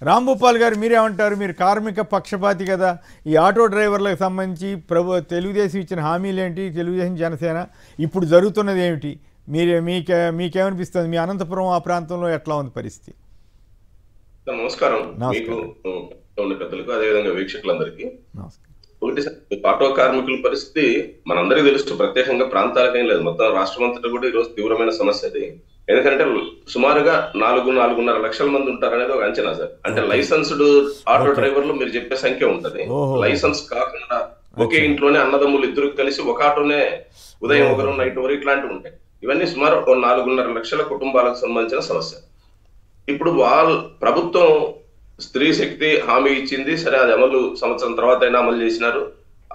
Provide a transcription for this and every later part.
రాంభూపాల్ గారు మీరేమంటారు? మీరు కార్మిక పక్షపాతి కదా. ఈ ఆటో డ్రైవర్లకు సంబంధించి తెలుగుదేశం ఇచ్చిన హామీలు ఏంటి? తెలుగుదేశం జనసేన ఇప్పుడు జరుగుతున్నది ఏమిటి? మీకేమనిపిస్తుంది? మీ అనంతపురం ఆ ప్రాంతంలో ఎట్లా ఉంది పరిస్థితి? నమస్కారం మీకు పెద్దలకు అదేవిధంగా వీక్షకులందరికీ. ఒకటి, ఆటో కార్మికుల పరిస్థితి మనందరికీ తెలుసు, ప్రత్యేకంగా ప్రాంతాలకేం లేదు, మొత్తం రాష్ట్రం అంతటా కూడా ఈరోజు తీవ్రమైన సమస్య అది. ఎందుకంటే సుమారుగా 4.5 లక్షల మంది ఉంటారనేది ఒక అంచనా సార్. అంటే లైసెన్స్డ్ ఆటో డ్రైవర్లు మీరు చెప్పే సంఖ్య ఉంటది. లైసెన్స్ కాకుండా ఒకే ఇంట్లోనే అన్నదమ్ములు ఇద్దరు కలిసి ఒక ఆటోనే ఉదయం ఒకరు నైట్ ఒకరు ఇట్లాంటివి ఉంటాయి. ఇవన్నీ సుమారు 4.5 లక్షల కుటుంబాలకు సంబంధించిన సమస్య. ఇప్పుడు ప్రభుత్వం స్త్రీ శక్తి హామీ ఇచ్చింది, సరే అది అమలు సంవత్సరం తర్వాత అయినా అమలు చేసినారు.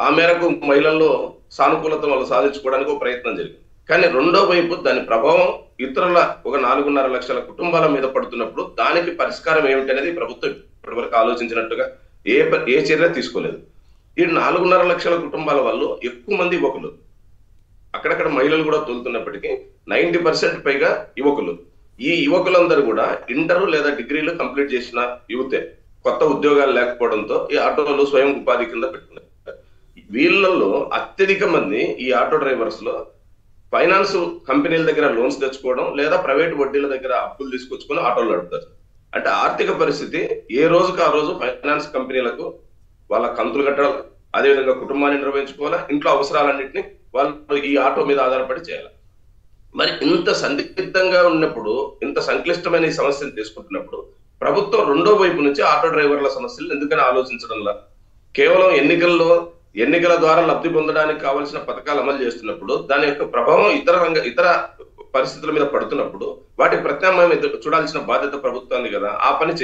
ఆ మేరకు మహిళల్లో సానుకూలత వాళ్ళు సాధించుకోవడానికి ఒక ప్రయత్నం జరిగింది. కానీ రెండో వైపు దాని ప్రభావం ఇతరుల ఒక 4.5 లక్షల కుటుంబాల మీద పడుతున్నప్పుడు దానికి పరిష్కారం ఏమిటి అనేది ప్రభుత్వం ఇప్పటివరకు ఆలోచించినట్టుగా ఏ చర్య తీసుకోలేదు. ఈ 4.5 లక్షల కుటుంబాల వాళ్ళు ఎక్కువ మంది యువకులు, అక్కడక్కడ మహిళలు కూడా తోలుతున్నప్పటికీ 90% పైగా యువకులు. ఈ యువకులందరూ కూడా ఇంటర్ లేదా డిగ్రీలు కంప్లీట్ చేసిన యువతే. కొత్త ఉద్యోగాలు లేకపోవడంతో ఈ ఆటోలు స్వయం ఉపాధి కింద పెట్టుకున్నారు. వీళ్ళల్లో అత్యధిక మంది ఈ ఆటో డ్రైవర్స్ లో ఫైనాన్స్ కంపెనీల దగ్గర లోన్స్ తెచ్చుకోవడం లేదా ప్రైవేట్ వడ్డీల దగ్గర అప్పులు తీసుకొచ్చుకొని ఆటోలు నడుపుతారు. అంటే ఆర్థిక పరిస్థితి ఏ రోజుకు ఆ రోజు ఫైనాన్స్ కంపెనీలకు వాళ్ళ కంతులు కట్టాలి, అదేవిధంగా కుటుంబాన్ని నిర్వహించుకోవాలా, ఇంట్లో అవసరాలన్నింటినీ వాళ్ళు ఈ ఆటో మీద ఆధారపడి చేయాలి. మరి ఇంత సందిగ్ధంగా ఉన్నప్పుడు, ఇంత సంక్లిష్టమైన ఈ సమస్యను తీసుకుంటున్నప్పుడు ప్రభుత్వం రెండో వైపు నుంచి ఆటో డ్రైవర్ల సమస్యలు ఎందుకని ఆలోచించడంలా కేవలం ఎన్నికల ద్వారా లబ్ధి పొందడానికి కావాల్సిన పథకాలు అమలు చేస్తున్నప్పుడు దాని యొక్క ప్రభావం ఇతర పరిస్థితుల మీద పడుతున్నప్పుడు వాటికి ప్రత్యామ్నాయం చూడాల్సిన బాధ్యత ప్రభుత్వాన్ని కదా. ఆ పని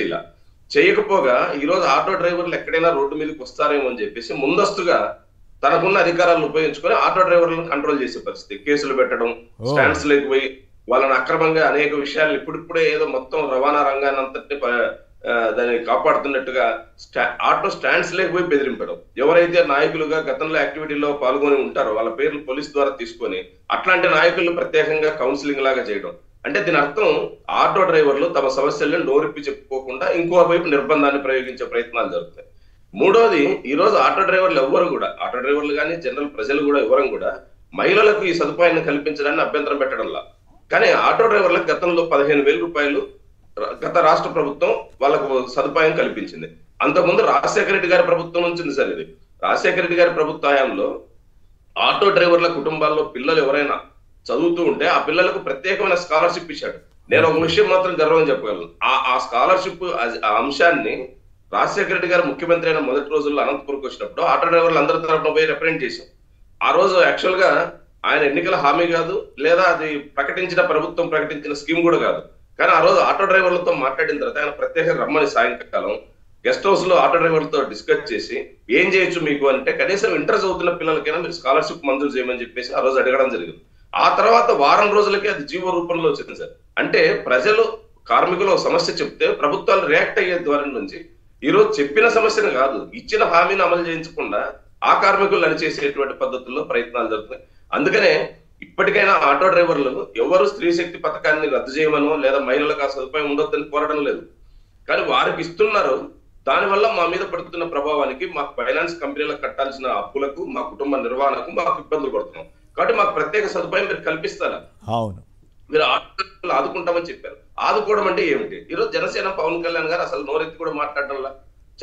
చేయకపోగా ఈరోజు ఆటో డ్రైవర్లు ఎక్కడైనా రోడ్డు మీదకి వస్తారేమో అని చెప్పేసి ముందస్తుగా తనకున్న అధికారాలను ఉపయోగించుకొని ఆటో డ్రైవర్లను కంట్రోల్ చేసే పరిస్థితి, కేసులు పెట్టడం, స్టాండ్స్ లేకపోయి వాళ్ళని అక్రమంగా అనేక విషయాలు ఇప్పుడిప్పుడే ఏదో మొత్తం రవాణా రంగాన్ని అంతటి దాన్ని కాపాడుతున్నట్టుగా ఆటో స్టాండ్స్ లేకపోయి బెదిరింపడం. ఎవరైతే నాయకులుగా గతంలో యాక్టివిటీలో పాల్గొని ఉంటారో వాళ్ళ పేర్లు పోలీస్ ద్వారా తీసుకొని అట్లాంటి నాయకులను ప్రత్యేకంగా కౌన్సిలింగ్ లాగా చేయడం. అంటే దీని అర్థం ఆటో డ్రైవర్లు తమ సమస్యలను నోరిప్పి చెప్పుకోకుండా ఇంకో వైపు నిర్బంధాన్ని ప్రయోగించే ప్రయత్నాలు జరుగుతాయి. మూడోది, ఈ రోజు ఆటో డ్రైవర్లు ఎవ్వరు కూడా, ఆటో డ్రైవర్లు కానీ జనరల్ ప్రజలు కూడా ఎవరు కూడా మహిళలకు ఈ సదుపాయాన్ని కల్పించడాన్ని అభ్యంతరం పెట్టడంలా. కానీ ఆటో డ్రైవర్లకు గతంలో 15,000 రూపాయలు గత రాష్ట్ర ప్రభుత్వం వాళ్ళకు సదుపాయం కల్పించింది. అంతకుముందు రాజశేఖర రెడ్డి గారి ప్రభుత్వం నుంచి సార్ ఇది. రాజశేఖర రెడ్డి గారి ప్రభుత్వ హయాంలో ఆటో డ్రైవర్ల కుటుంబాల్లో పిల్లలు ఎవరైనా చదువుతూ ఉంటే ఆ పిల్లలకు ప్రత్యేకమైన స్కాలర్షిప్ ఇచ్చాడు. నేను ఒక విషయం మాత్రం గర్వంగా చెప్పగలను, ఆ స్కాలర్షిప్ ఆ అంశాన్ని రాజశేఖర రెడ్డి గారు ముఖ్యమంత్రి అయిన మొదటి రోజుల్లో అనంతపురంకి వచ్చినప్పుడు ఆటో డ్రైవర్లు అందరి తరఫున పోయి రిప్రజెంట్ చేశాం. ఆ రోజు యాక్చువల్ గా ఆయన ఎన్నికల హామీ కాదు, లేదా అది ప్రభుత్వం ప్రకటించిన స్కీమ్ కూడా కాదు. కానీ ఆ రోజు ఆటో డ్రైవర్లతో మాట్లాడిన తర్వాత ఆయన ప్రత్యేకంగా రమ్మని సాయంకాలం గెస్ట్ హౌస్ లో ఆటో డ్రైవర్లతో డిస్కస్ చేసి ఏం చేయొచ్చు మీకు అంటే కనీసం ఇంటర్ చదువుతున్న పిల్లలకైనా మీరు స్కాలర్షిప్ మంజూరు చేయమని చెప్పేసి ఆ రోజు అడగడం జరిగింది. ఆ తర్వాత వారం రోజులకే అది జీవో రూపంలో వచ్చింది సార్. అంటే ప్రజలు కార్మికులు సమస్య చెప్తే ప్రభుత్వాలు రియాక్ట్ అయ్యే ద్వారా నుంచి ఈ రోజు చెప్పిన సమస్యను కాదు, ఇచ్చిన హామీని అమలు చేయించకుండా ఆ కార్మికులు అణిచేసేటువంటి పద్ధతుల్లో ప్రయత్నాలు జరుగుతున్నాయి. అందుకనే ఇప్పటికైనా ఆటో డ్రైవర్లు ఎవరు స్త్రీ శక్తి పథకాన్ని రద్దు చేయమనో లేదా మహిళలకు ఆ సదుపాయం ఉండొద్దని కోరడం లేదు. కానీ వారికి ఇస్తున్నారు. దానివల్ల మా మీద పడుతున్న ప్రభావానికి మాకు ఫైనాన్స్ కంపెనీలకు కట్టాల్సిన అప్పులకు, మా కుటుంబ నిర్వహణకు మాకు ఇబ్బందులు పడుతున్నాం. కాబట్టి మాకు ప్రత్యేక సదుపాయం మీరు కల్పిస్తారా? అవును, మీరు ఆటోలు ఆదుకుంటామని చెప్పారు. ఆదుకోవడం అంటే ఏమిటి? ఈరోజు జనసేన పవన్ కళ్యాణ్ గారు అసలు నోరెత్తి కూడా మాట్లాడడంలా.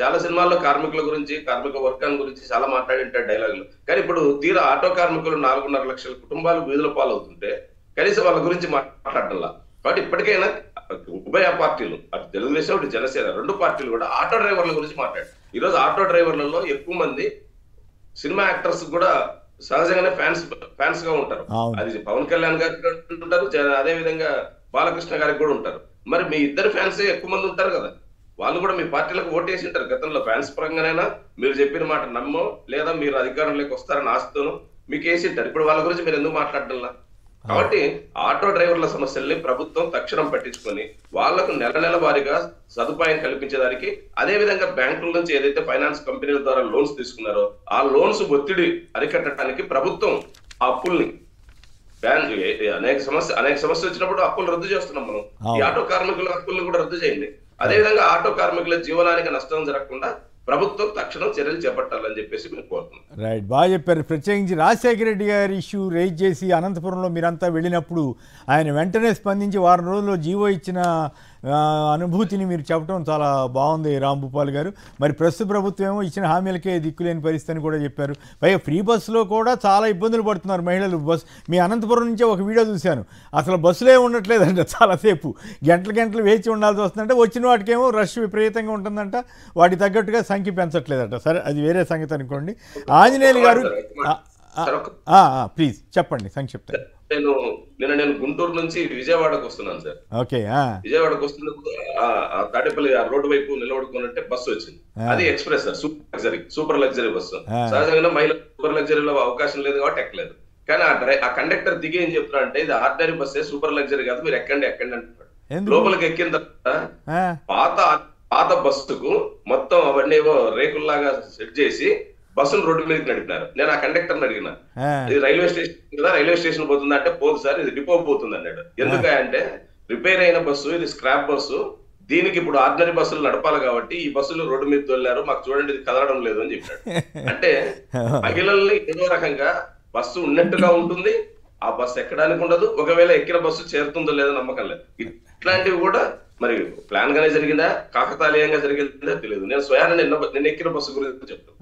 చాలా సినిమాల్లో కార్మికుల గురించి, కార్మిక వర్గాన్ని గురించి చాలా మాట్లాడింటారు డైలాగులు. కానీ ఇప్పుడు తీరా ఆటో కార్మికులు 4.5 లక్షల కుటుంబాలు వీధుల పాలవుతుంటే కనీసం వాళ్ళ గురించి మాట్లాడడంలా. కాబట్టి ఇప్పటికైనా ఉభయ పార్టీలు, అటు తెలుగుదేశం అటు జనసేన రెండు పార్టీలు కూడా ఆటో డ్రైవర్ల గురించి మాట్లాడారు. ఈరోజు ఆటో డ్రైవర్లలో ఎక్కువ మంది సినిమా యాక్టర్స్ కూడా సహజంగానే ఫ్యాన్స్ గా ఉంటారు. అది పవన్ కళ్యాణ్ గారికి ఉంటారు, అదే విధంగా బాలకృష్ణ గారికి కూడా ఉంటారు. మరి మీ ఇద్దరు ఫ్యాన్స్ ఎక్కువ మంది ఉంటారు కదా, వాళ్ళు కూడా మీ పార్టీలకు ఓటేసి ఉంటారు. గతంలో ఫ్యాన్స్ పరంగానైనా మీరు చెప్పిన మాట నమ్మో లేదా మీరు అధికారంలోకి వస్తారని ఆశతోనూ మీకు వేసి ఉంటారు. ఇప్పుడు వాళ్ళ గురించి మీరు ఎందుకు మాట్లాడడంలా? కాబట్టి ఆటో డ్రైవర్ల సమస్యల్ని ప్రభుత్వం తక్షణం పట్టించుకొని వాళ్లకు నెల వారీగా సదుపాయం కల్పించేదానికి, అదే విధంగా బ్యాంకుల నుంచి ఏదైతే ఫైనాన్స్ కంపెనీల ద్వారా లోన్స్ తీసుకున్నారో ఆ లోన్స్ ఒత్తిడి అరికట్టడానికి ప్రభుత్వం ఆ అప్పుల్ని అనేక సమస్య వచ్చినప్పుడు అప్పులు రద్దు చేస్తున్నాం మనం. ఈ ఆటో కార్మికుల అప్పుల్ని కూడా రద్దు చేయండి. అదేవిధంగా ఆటో కార్మికుల జీవనానికి నష్టం జరగకుండా ప్రభుత్వం తక్షణం చర్యలు చేపట్టాలని చెప్పేసి మేము కోరుతున్నాం. రైట్, బాగా చెప్పారు. ప్రత్యేకించి రాజశేఖర రెడ్డి గారి ఇష్యూ రైజ్ చేసి అనంతపురంలో మీరంతా వెళ్ళినప్పుడు ఆయన వెంటనే స్పందించి వారం రోజుల్లో జీవో ఇచ్చిన అనుభూతిని మీరు చెప్పడం చాలా బాగుంది రాంభూపాల్ గారు. మరి ప్రస్తుత ప్రభుత్వం ఏమో ఇచ్చిన హామీలకే దిక్కులేని పరిస్థితి అని కూడా చెప్పారు. పైగా ఫ్రీ బస్సులో కూడా చాలా ఇబ్బందులు పడుతున్నారు మహిళలు. మీ అనంతపురం నుంచే ఒక వీడియో చూశాను, అసలు బస్సులే ఉండట్లేదంట, చాలాసేపు గంటలు వేచి ఉండాల్సి వస్తుందంటే, వచ్చిన వాటికేమో రష్ విపరీతంగా ఉంటుందంట, వాటికి తగ్గట్టుగా సంఖ్య పెంచట్లేదట. సరే, అది వేరే సంగతి అనుకోండి. ఆంజనేయులు గారు ప్లీజ్ చెప్పండి సంక్షిప్తంగా. నేను గుంటూరు నుంచి విజయవాడకు వస్తున్నాను సార్. ఓకే. విజయవాడకు వస్తున్నప్పుడు తాడేపల్లి రోడ్డు వైపు నిలబడుకున్నట్టే బస్సు వచ్చింది. అది express sir, super luxury bus. సహజంగా మహిళ సూపర్ లగ్జరీలో అవకాశం లేదు కాబట్టి ఎక్కలేదు. కానీ ఆ కండక్టర్ దిగి ఏం చెప్తున్నా అంటే, ఇది ఆర్డినరీ బస్సే, సూపర్ లగ్జరీ కాదు, మీరు ఎక్కండి అంటున్నాడు. లోపలికి ఎక్కిన తర్వాత పాత బస్సుకు మొత్తం అవన్నీ రేకుల్లాగా సెట్ చేసి బస్సును రోడ్డు మీదకి నడిపినారు. నేను ఆ కండక్టర్ అడిగిన, ఇది రైల్వే స్టేషన్ కదా, రైల్వే స్టేషన్ పోతుంది అంటే, పోదు సార్, ఇది డిపో పోతుంది అన్నాడు. ఎందుకంటే రిపేర్ అయిన బస్సు, ఇది స్క్రాప్ బస్సు, దీనికి ఇప్పుడు ఆర్డినరీ బస్సులు నడపాలి కాబట్టి ఈ బస్సులు రోడ్డు మీద తోలారు, మాకు చూడండి ఇది కదలడం లేదు అని చెప్పాడు. అంటే మహిళల్ని ఏదో రకంగా బస్సు ఉన్నట్టుగా ఉంటుంది, ఆ బస్సు ఎక్కడానికి ఉండదు, ఒకవేళ ఎక్కిన బస్సు చేరుతుందో లేదో నమ్మకం లేదు. ఇట్లాంటివి కూడా మరి ప్లాన్ గానే జరిగిందా, కాకతాళీయంగా జరిగిందా తెలియదు. నేను స్వయాన్ని నిన్న ఎక్కిన బస్సు గురించి చెప్తాను.